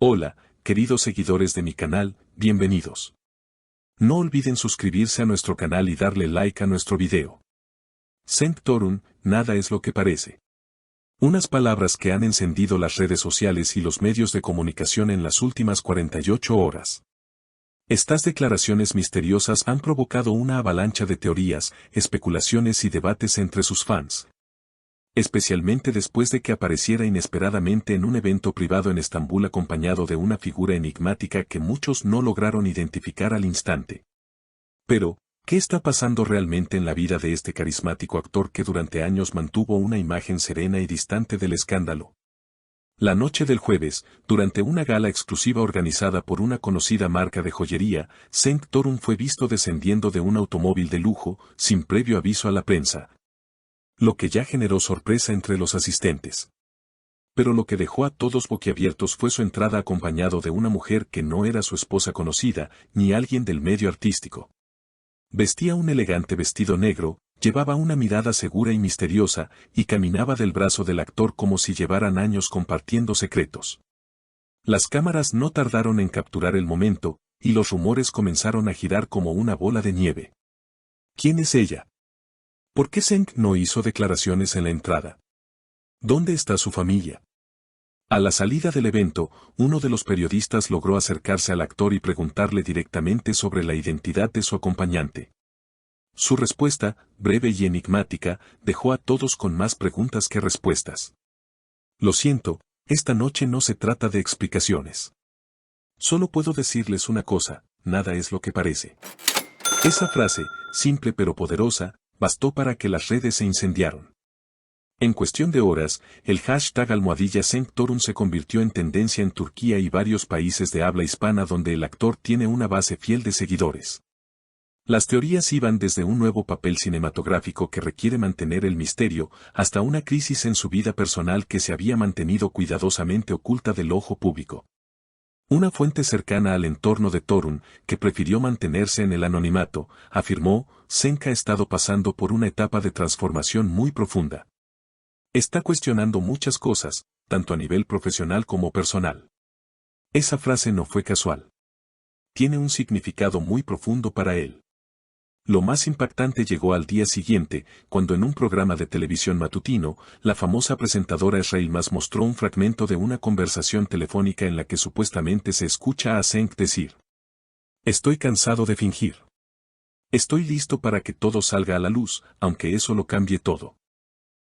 Hola, queridos seguidores de mi canal, bienvenidos. No olviden suscribirse a nuestro canal y darle like a nuestro video. Cenk Torun, nada es lo que parece. Unas palabras que han encendido las redes sociales y los medios de comunicación en las últimas 48 horas. Estas declaraciones misteriosas han provocado una avalancha de teorías, especulaciones y debates entre sus fans. Especialmente después de que apareciera inesperadamente en un evento privado en Estambul acompañado de una figura enigmática que muchos no lograron identificar al instante. Pero, ¿qué está pasando realmente en la vida de este carismático actor que durante años mantuvo una imagen serena y distante del escándalo? La noche del jueves, durante una gala exclusiva organizada por una conocida marca de joyería, Cenk Torun fue visto descendiendo de un automóvil de lujo, sin previo aviso a la prensa, lo que ya generó sorpresa entre los asistentes. Pero lo que dejó a todos boquiabiertos fue su entrada acompañado de una mujer que no era su esposa conocida, ni alguien del medio artístico. Vestía un elegante vestido negro, llevaba una mirada segura y misteriosa, y caminaba del brazo del actor como si llevaran años compartiendo secretos. Las cámaras no tardaron en capturar el momento, y los rumores comenzaron a girar como una bola de nieve. ¿Quién es ella? ¿Por qué Cenk no hizo declaraciones en la entrada? ¿Dónde está su familia? A la salida del evento, uno de los periodistas logró acercarse al actor y preguntarle directamente sobre la identidad de su acompañante. Su respuesta, breve y enigmática, dejó a todos con más preguntas que respuestas. Lo siento, esta noche no se trata de explicaciones. Solo puedo decirles una cosa, nada es lo que parece. Esa frase, simple pero poderosa, bastó para que las redes se incendiaran. En cuestión de horas, el hashtag #Cenk Torun se convirtió en tendencia en Turquía y varios países de habla hispana donde el actor tiene una base fiel de seguidores. Las teorías iban desde un nuevo papel cinematográfico que requiere mantener el misterio, hasta una crisis en su vida personal que se había mantenido cuidadosamente oculta del ojo público. Una fuente cercana al entorno de Torun, que prefirió mantenerse en el anonimato, afirmó: Cenk ha estado pasando por una etapa de transformación muy profunda. Está cuestionando muchas cosas, tanto a nivel profesional como personal. Esa frase no fue casual. Tiene un significado muy profundo para él. Lo más impactante llegó al día siguiente, cuando en un programa de televisión matutino, la famosa presentadora Esra Yılmaz mostró un fragmento de una conversación telefónica en la que supuestamente se escucha a Cenk decir: "Estoy cansado de fingir. Estoy listo para que todo salga a la luz, aunque eso lo cambie todo".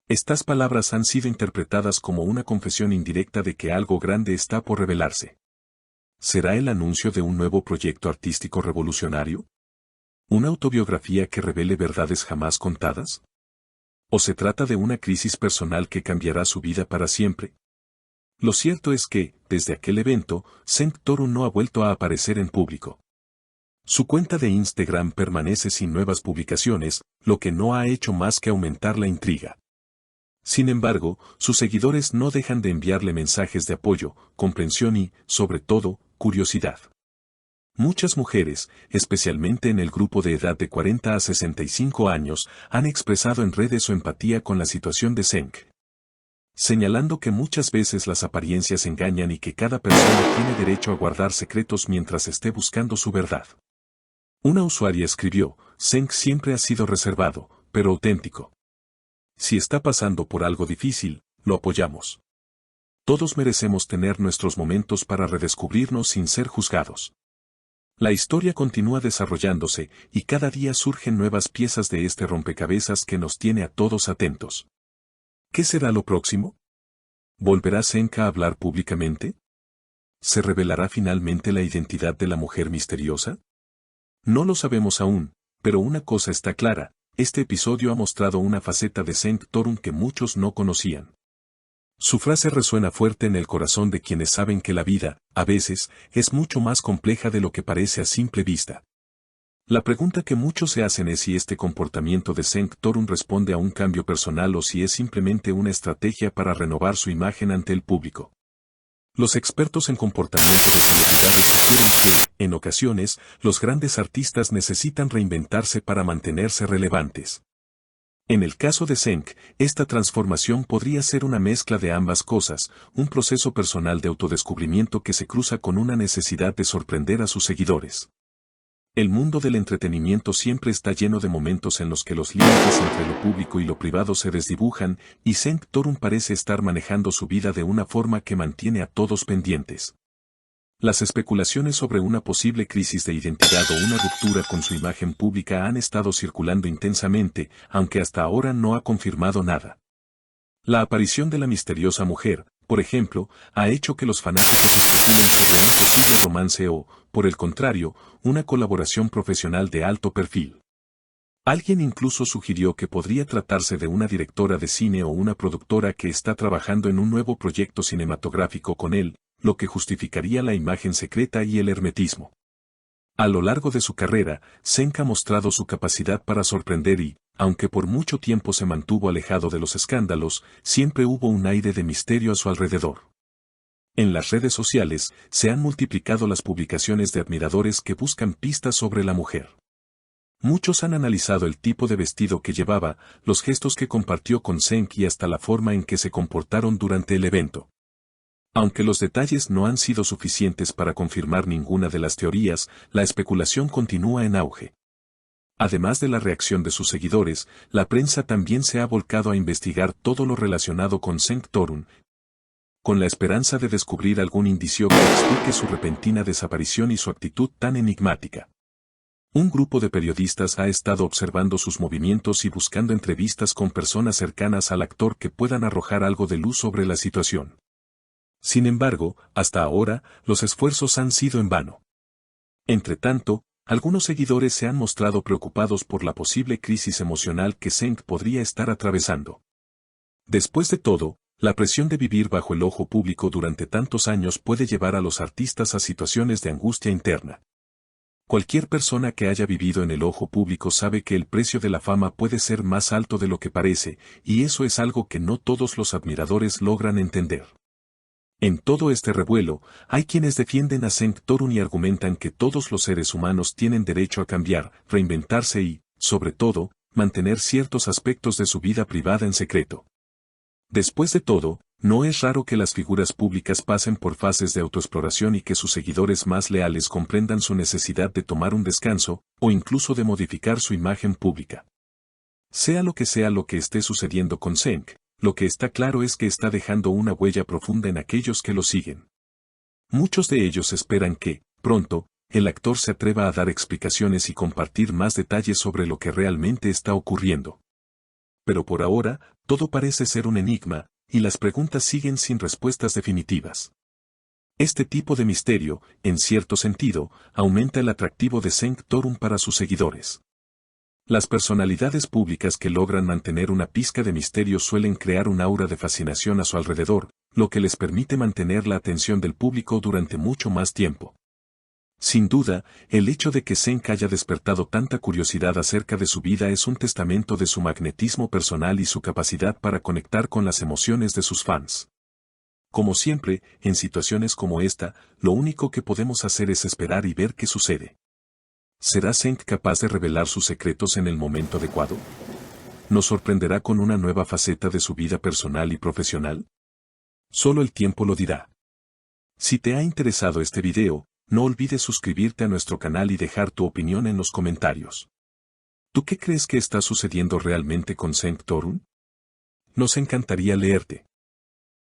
Estas palabras han sido interpretadas como una confesión indirecta de que algo grande está por revelarse. ¿Será el anuncio de un nuevo proyecto artístico revolucionario? ¿Una autobiografía que revele verdades jamás contadas? ¿O se trata de una crisis personal que cambiará su vida para siempre? Lo cierto es que, desde aquel evento, Cenk Torun no ha vuelto a aparecer en público. Su cuenta de Instagram permanece sin nuevas publicaciones, lo que no ha hecho más que aumentar la intriga. Sin embargo, sus seguidores no dejan de enviarle mensajes de apoyo, comprensión y, sobre todo, curiosidad. Muchas mujeres, especialmente en el grupo de edad de 40 a 65 años, han expresado en redes su empatía con la situación de Cenk, señalando que muchas veces las apariencias engañan y que cada persona tiene derecho a guardar secretos mientras esté buscando su verdad. Una usuaria escribió: Cenk siempre ha sido reservado, pero auténtico. Si está pasando por algo difícil, lo apoyamos. Todos merecemos tener nuestros momentos para redescubrirnos sin ser juzgados. La historia continúa desarrollándose, y cada día surgen nuevas piezas de este rompecabezas que nos tiene a todos atentos. ¿Qué será lo próximo? ¿Volverá Cenk a hablar públicamente? ¿Se revelará finalmente la identidad de la mujer misteriosa? No lo sabemos aún, pero una cosa está clara: este episodio ha mostrado una faceta de Cenk Torun que muchos no conocían. Su frase resuena fuerte en el corazón de quienes saben que la vida, a veces, es mucho más compleja de lo que parece a simple vista. La pregunta que muchos se hacen es si este comportamiento de Cenk Torun responde a un cambio personal o si es simplemente una estrategia para renovar su imagen ante el público. Los expertos en comportamiento de celebridades sugieren que, en ocasiones, los grandes artistas necesitan reinventarse para mantenerse relevantes. En el caso de Senk, esta transformación podría ser una mezcla de ambas cosas, un proceso personal de autodescubrimiento que se cruza con una necesidad de sorprender a sus seguidores. El mundo del entretenimiento siempre está lleno de momentos en los que los límites entre lo público y lo privado se desdibujan, y Senk Torun parece estar manejando su vida de una forma que mantiene a todos pendientes. Las especulaciones sobre una posible crisis de identidad o una ruptura con su imagen pública han estado circulando intensamente, aunque hasta ahora no ha confirmado nada. La aparición de la misteriosa mujer, por ejemplo, ha hecho que los fanáticos especulen sobre un posible romance o, por el contrario, una colaboración profesional de alto perfil. Alguien incluso sugirió que podría tratarse de una directora de cine o una productora que está trabajando en un nuevo proyecto cinematográfico con él, lo que justificaría la imagen secreta y el hermetismo. A lo largo de su carrera, Senk ha mostrado su capacidad para sorprender y, aunque por mucho tiempo se mantuvo alejado de los escándalos, siempre hubo un aire de misterio a su alrededor. En las redes sociales, se han multiplicado las publicaciones de admiradores que buscan pistas sobre la mujer. Muchos han analizado el tipo de vestido que llevaba, los gestos que compartió con Senk y hasta la forma en que se comportaron durante el evento. Aunque los detalles no han sido suficientes para confirmar ninguna de las teorías, la especulación continúa en auge. Además de la reacción de sus seguidores, la prensa también se ha volcado a investigar todo lo relacionado con Senk Torun, con la esperanza de descubrir algún indicio que explique su repentina desaparición y su actitud tan enigmática. Un grupo de periodistas ha estado observando sus movimientos y buscando entrevistas con personas cercanas al actor que puedan arrojar algo de luz sobre la situación. Sin embargo, hasta ahora, los esfuerzos han sido en vano. Entretanto, algunos seguidores se han mostrado preocupados por la posible crisis emocional que Senk podría estar atravesando. Después de todo, la presión de vivir bajo el ojo público durante tantos años puede llevar a los artistas a situaciones de angustia interna. Cualquier persona que haya vivido en el ojo público sabe que el precio de la fama puede ser más alto de lo que parece, y eso es algo que no todos los admiradores logran entender. En todo este revuelo, hay quienes defienden a Senk Torun y argumentan que todos los seres humanos tienen derecho a cambiar, reinventarse y, sobre todo, mantener ciertos aspectos de su vida privada en secreto. Después de todo, no es raro que las figuras públicas pasen por fases de autoexploración y que sus seguidores más leales comprendan su necesidad de tomar un descanso, o incluso de modificar su imagen pública. Sea lo que esté sucediendo con Senk, lo que está claro es que está dejando una huella profunda en aquellos que lo siguen. Muchos de ellos esperan que, pronto, el actor se atreva a dar explicaciones y compartir más detalles sobre lo que realmente está ocurriendo. Pero por ahora, todo parece ser un enigma, y las preguntas siguen sin respuestas definitivas. Este tipo de misterio, en cierto sentido, aumenta el atractivo de Senk Torun para sus seguidores. Las personalidades públicas que logran mantener una pizca de misterio suelen crear un aura de fascinación a su alrededor, lo que les permite mantener la atención del público durante mucho más tiempo. Sin duda, el hecho de que Senk haya despertado tanta curiosidad acerca de su vida es un testamento de su magnetismo personal y su capacidad para conectar con las emociones de sus fans. Como siempre, en situaciones como esta, lo único que podemos hacer es esperar y ver qué sucede. ¿Será Senk capaz de revelar sus secretos en el momento adecuado? ¿Nos sorprenderá con una nueva faceta de su vida personal y profesional? Solo el tiempo lo dirá. Si te ha interesado este video, no olvides suscribirte a nuestro canal y dejar tu opinión en los comentarios. ¿Tú qué crees que está sucediendo realmente con Senk Torun? Nos encantaría leerte.